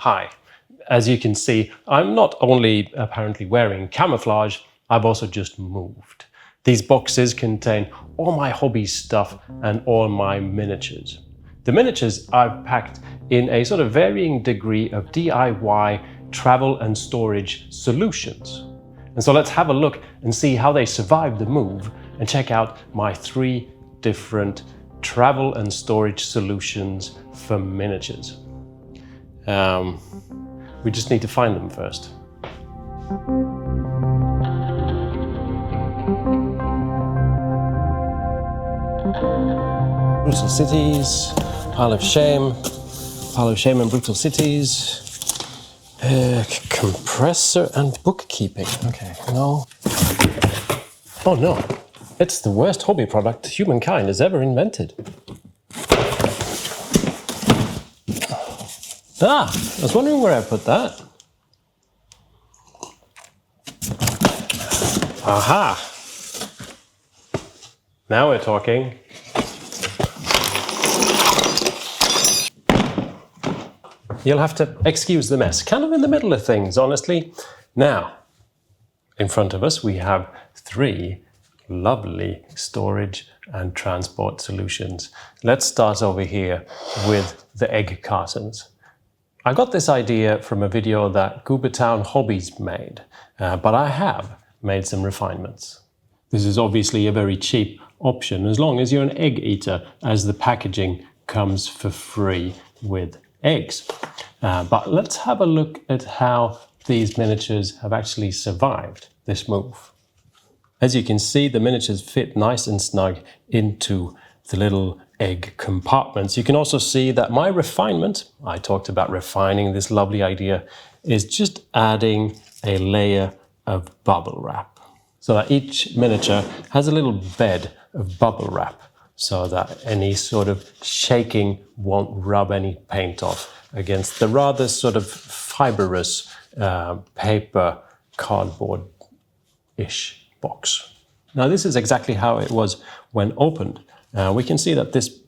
Hi. As you can see, I'm not only apparently wearing camouflage, I've also just moved. These boxes contain all my hobby stuff and all my miniatures. The miniatures I've packed in a sort of varying degree of DIY travel and storage solutions. And so let's have a look and see how they survived the move and check out my 3 different travel and storage solutions for miniatures. We just need to find them first. Brutal Cities, Pile of Shame and Brutal Cities, compressor and bookkeeping. Okay, no. Oh no, it's the worst hobby product humankind has ever invented. Ah, I was wondering where I put that. Aha! Now we're talking. You'll have to excuse the mess. Kind of in the middle of things, honestly. Now, in front of us we have 3 lovely storage and transport solutions. Let's start over here with the egg cartons. I got this idea from a video that Goobertown Hobbies made, but I have made some refinements. This is obviously a very cheap option as long as you're an egg eater, as the packaging comes for free with eggs. But let's have a look at how these miniatures have actually survived this move. As you can see, the miniatures fit nice and snug into the little egg compartments. You can also see that my refinement, I talked about refining this lovely idea, is just adding a layer of bubble wrap. So that each miniature has a little bed of bubble wrap so that any sort of shaking won't rub any paint off against the rather sort of fibrous paper cardboard-ish box. Now this is exactly how it was when opened. We can see that this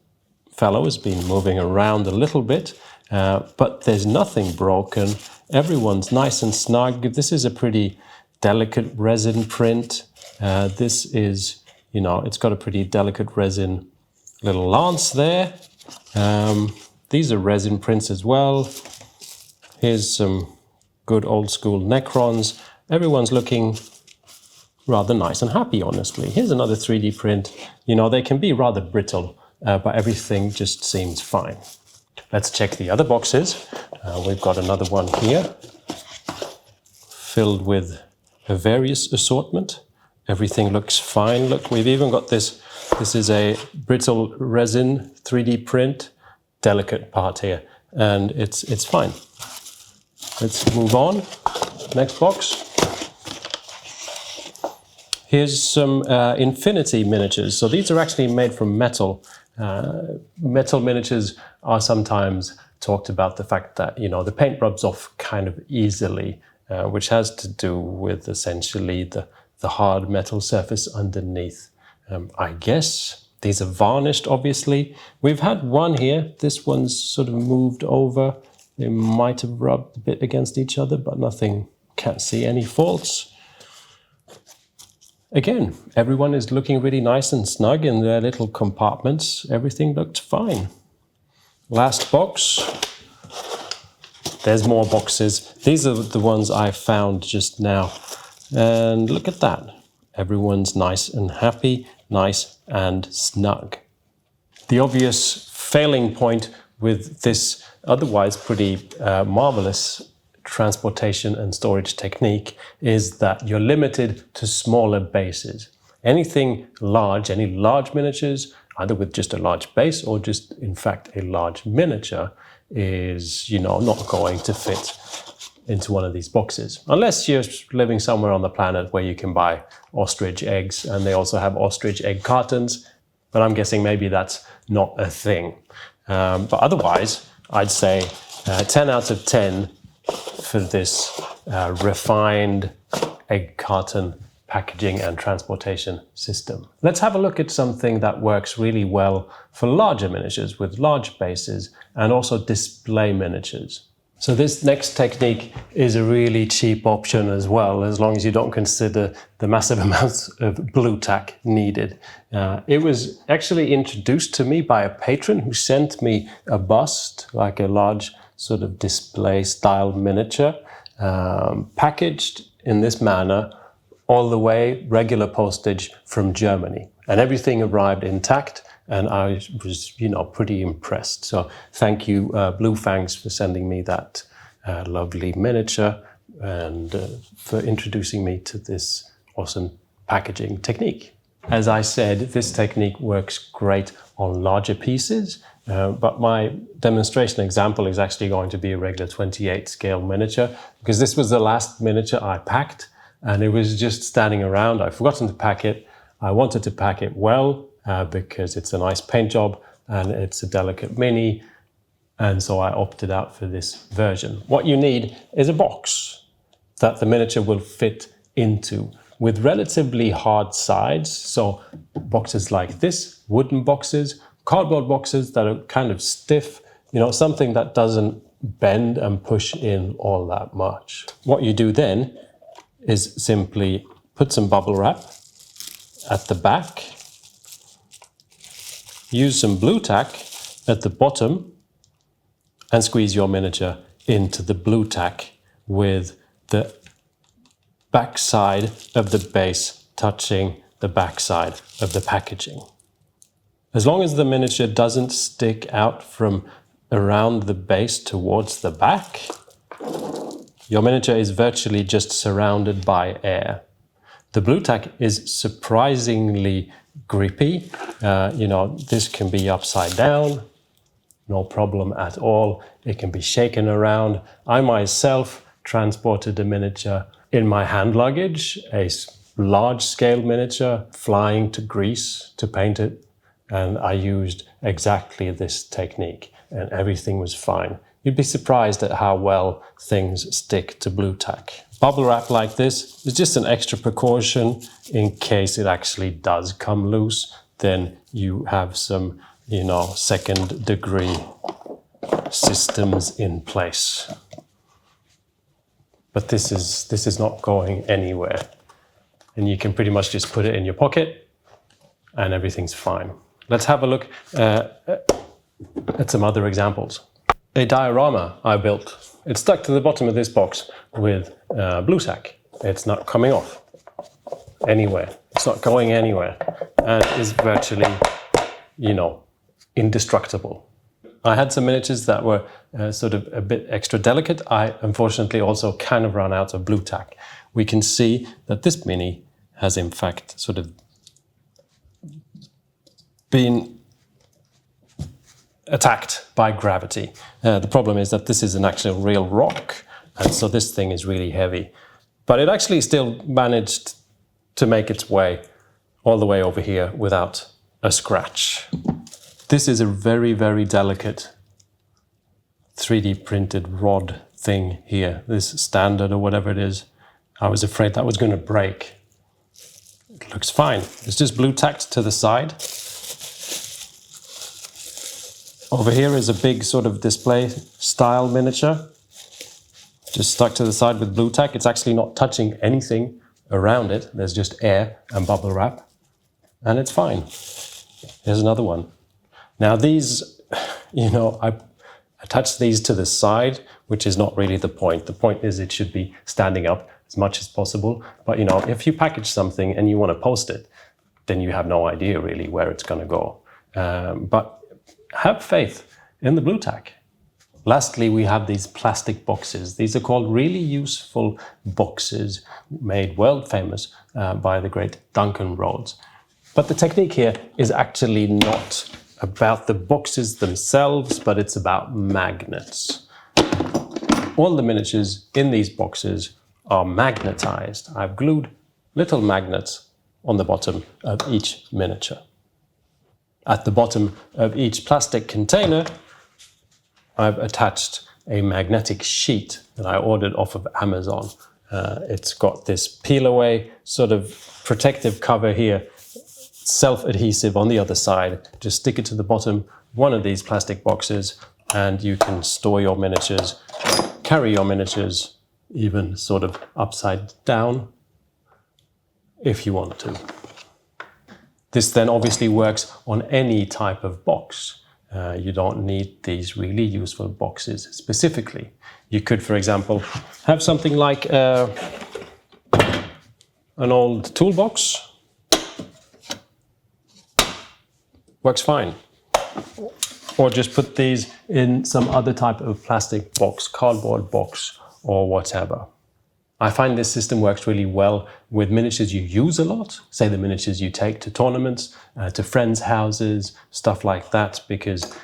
fellow has been moving around a little bit, but there's nothing broken. Everyone's nice and snug. This is a pretty delicate resin print. This is, it's got a pretty delicate resin little lance there. These are resin prints as well. Here's some good old school Necrons. Everyone's looking rather nice and happy, honestly. Here's another 3D print. They can be rather brittle, but everything just seems fine. Let's check the other boxes. We've got another one here, filled with a various assortment. Everything looks fine. Look, we've even got this. This is a brittle resin 3D print, delicate part here, and it's fine. Let's move on. Next box. Here's some Infinity miniatures. So these are actually made from metal. Metal miniatures are sometimes talked about the fact that, the paint rubs off kind of easily, which has to do with essentially the hard metal surface underneath. I guess these are varnished, obviously. We've had one here. This one's sort of moved over. They might have rubbed a bit against each other, but nothing, can't see any faults. Again, everyone is looking really nice and snug in their little compartments. Everything looked fine. Last box. There's more boxes. These are the ones I found just now. And look at that. Everyone's nice and happy, nice and snug. The obvious failing point with this otherwise pretty marvelous transportation and storage technique is that you're limited to smaller bases. Anything large, any large miniatures, either with just a large base or just in fact a large miniature, is not going to fit into one of these boxes unless you're living somewhere on the planet where you can buy ostrich eggs, and they also have ostrich egg cartons, but I'm guessing maybe that's not a thing. But otherwise I'd say 10 out of 10 for this refined egg carton packaging and transportation system. Let's have a look at something that works really well for larger miniatures with large bases and also display miniatures. So this next technique is a really cheap option as well, as long as you don't consider the massive amounts of blue tack needed. It was actually introduced to me by a patron who sent me a bust, like a large sort of display style miniature, packaged in this manner, all the way, regular postage from Germany. And everything arrived intact, and I was, pretty impressed. So thank you, Blue Fangs, for sending me that lovely miniature and for introducing me to this awesome packaging technique. As I said, this technique works great on larger pieces, but my demonstration example is actually going to be a regular 28 scale miniature, because this was the last miniature I packed, and it was just standing around. I'd forgotten to pack it. I wanted to pack it well, because it's a nice paint job and it's a delicate mini, and so I opted out for this version. What you need is a box that the miniature will fit into, with relatively hard sides, so boxes like this, wooden boxes, cardboard boxes that are kind of stiff, something that doesn't bend and push in all that much. What you do then is simply put some bubble wrap at the back, use some blue tack at the bottom, and squeeze your miniature into the blue tack with the back side of the base touching the back side of the packaging. As long as the miniature doesn't stick out from around the base towards the back, your miniature is virtually just surrounded by air. The blue tack is surprisingly grippy. This can be upside down, no problem at all. It can be shaken around. I myself transported a miniature in my hand luggage, a large scale miniature, flying to Greece to paint it. And I used exactly this technique, and everything was fine. You'd be surprised at how well things stick to blue tack. Bubble wrap like this is just an extra precaution in case it actually does come loose. Then you have some, second degree systems in place. But this is not going anywhere. And you can pretty much just put it in your pocket and everything's fine. Let's have a look at some other examples. A diorama I built. It's stuck to the bottom of this box with blue tack. It's not coming off anywhere. It's not going anywhere, and is virtually, indestructible. I had some miniatures that were sort of a bit extra delicate. I unfortunately also kind of ran out of blue tack. We can see that this mini has in fact sort of been attacked by gravity. The problem is that this is an actual real rock, and so this thing is really heavy. But it actually still managed to make its way all the way over here without a scratch. This is a very, very delicate 3D printed rod thing here, this standard or whatever it is. I was afraid that was going to break. It looks fine. It's just blue tacked to the side. Over here is a big sort of display style miniature, just stuck to the side with blue tack. It's actually not touching anything around it. There's just air and bubble wrap, and it's fine. Here's another one. Now these, I attach these to the side, which is not really the point. The point is it should be standing up as much as possible. But if you package something and you want to post it, then you have no idea really where it's going to go. But have faith in the blue tack. Lastly, we have these plastic boxes. These are called really useful boxes, made world famous by the great Duncan Rhodes. But the technique here is actually not about the boxes themselves, but it's about magnets. All the miniatures in these boxes are magnetized. I've glued little magnets on the bottom of each miniature. At the bottom of each plastic container, I've attached a magnetic sheet that I ordered off of Amazon. It's got this peel-away sort of protective cover here, self-adhesive on the other side. Just stick it to the bottom of one of these plastic boxes and you can store your miniatures carry your miniatures even sort of upside down if you want to. This then obviously works on any type of box. You don't need these really useful boxes specifically. You could, for example, have something like an old toolbox. Works fine. Or just put these in some other type of plastic box, cardboard box, or whatever. I find this system works really well with miniatures you use a lot, say the miniatures you take to tournaments, to friends' houses, stuff like that, because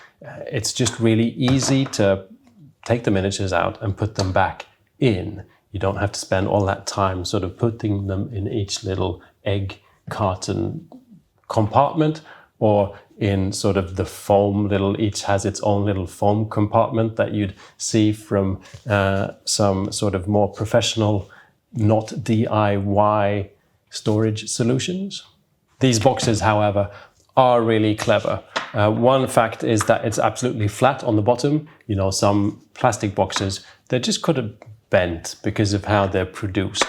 it's just really easy to take the miniatures out and put them back in. You don't have to spend all that time sort of putting them in each little egg carton compartment, or in sort of the foam little, each has its own little foam compartment that you'd see from some sort of more professional, not DIY storage solutions. These boxes, however, are really clever. One fact is that it's absolutely flat on the bottom. You know, some plastic boxes, they just could have bent because of how they're produced.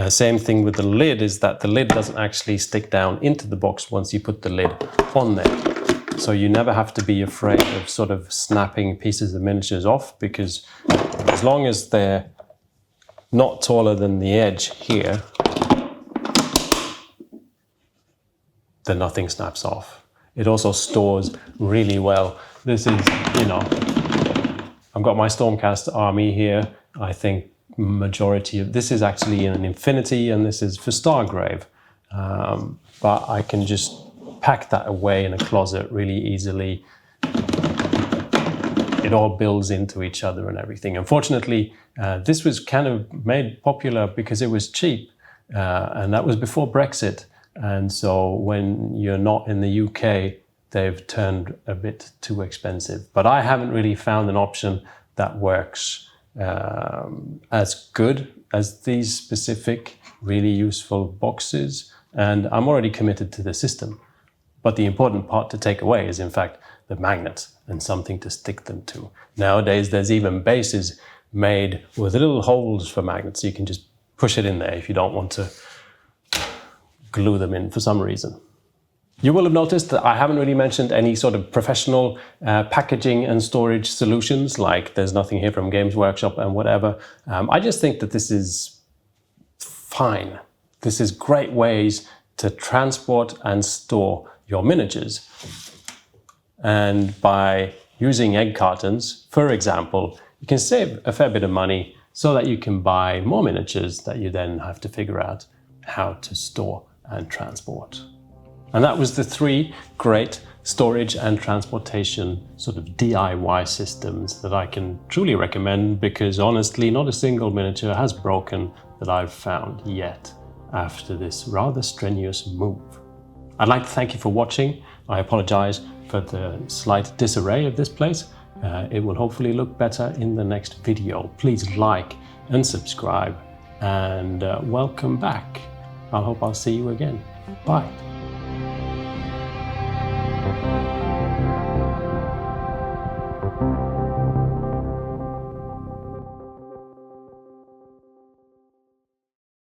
Same thing with the lid, is that the lid doesn't actually stick down into the box once you put the lid on there. So you never have to be afraid of sort of snapping pieces of miniatures off, because as long as they're not taller than the edge here, then nothing snaps off. It also stores really well. This is, you know, I've got my Stormcast army here. I think majority of this is actually in an Infinity, and this is for Stargrave. But I can just pack that away in a closet really easily. It all builds into each other and everything. Unfortunately, this was kind of made popular because it was cheap, and that was before Brexit. And so when you're not in the UK, they've turned a bit too expensive. But I haven't really found an option that works as good as these specific, really useful boxes. And I'm already committed to the system. But the important part to take away is, in fact, the magnet and something to stick them to. Nowadays, there's even bases made with little holes for magnets. You can just push it in there if you don't want to glue them in for some reason. You will have noticed that I haven't really mentioned any sort of professional packaging and storage solutions, like there's nothing here from Games Workshop and whatever. I just think that this is fine. This is great ways to transport and store your miniatures. And by using egg cartons, for example, you can save a fair bit of money so that you can buy more miniatures that you then have to figure out how to store and transport. And that was the 3 great storage and transportation sort of DIY systems that I can truly recommend, because honestly, not a single miniature has broken that I've found yet after this rather strenuous move. I'd like to thank you for watching. I apologize for the slight disarray of this place. It will hopefully look better in the next video. Please like and subscribe, and welcome back. I hope I'll see you again. Bye.